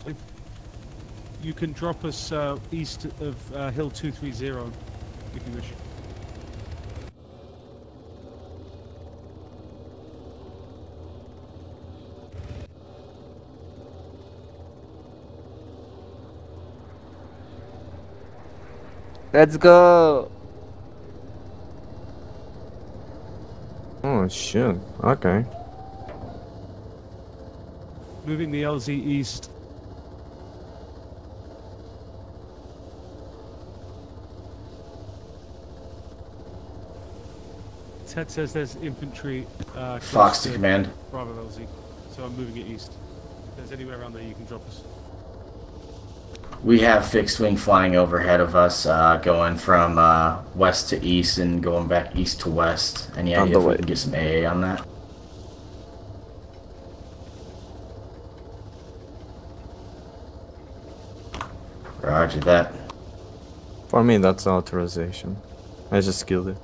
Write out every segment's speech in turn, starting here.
If you can drop us east of Hill 230, if you wish. Let's go. Oh shit. Okay. Moving the LZ east. Ted says there's infantry Fox to command. Bravo LZ, so I'm moving it east. If there's anywhere around there you can drop us. We have fixed wing flying overhead of us, going from west to east and going back east to west. Any idea if we can get some AA on that? Roger that. For me, that's authorization. I just killed it.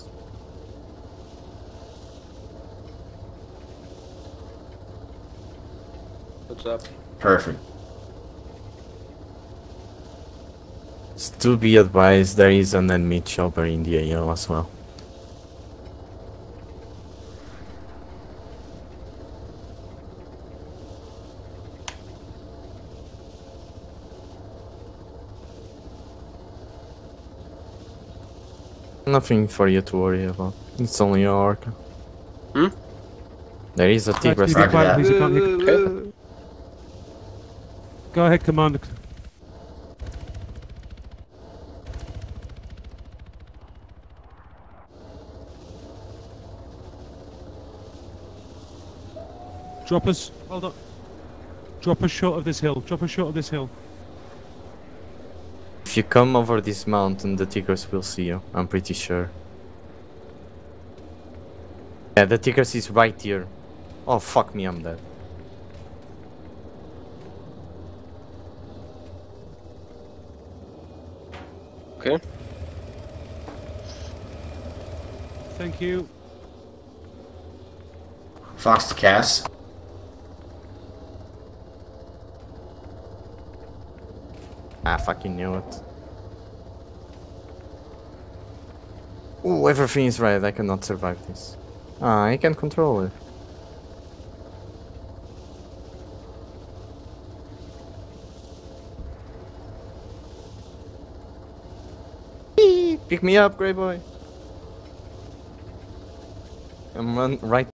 What's up? Perfect. To be advised, there is an enemy chopper in the AO as well. Nothing for you to worry about. It's only your orca. Hmm? There is a Tigris. Be quiet, please, I can't hear. Okay. Go ahead, Commander. Drop us. Hold on. Drop us short of this hill. Drop us short of this hill. If you come over this mountain, the Tigris will see you. I'm pretty sure. Yeah, the Tigris is right here. Oh, fuck me, I'm dead. Okay. Thank you. Fox to Cass. I fucking knew it. Ooh, everything is right. I cannot survive this. Ah, I can control it. Pick me up, Grey Boy. I'm right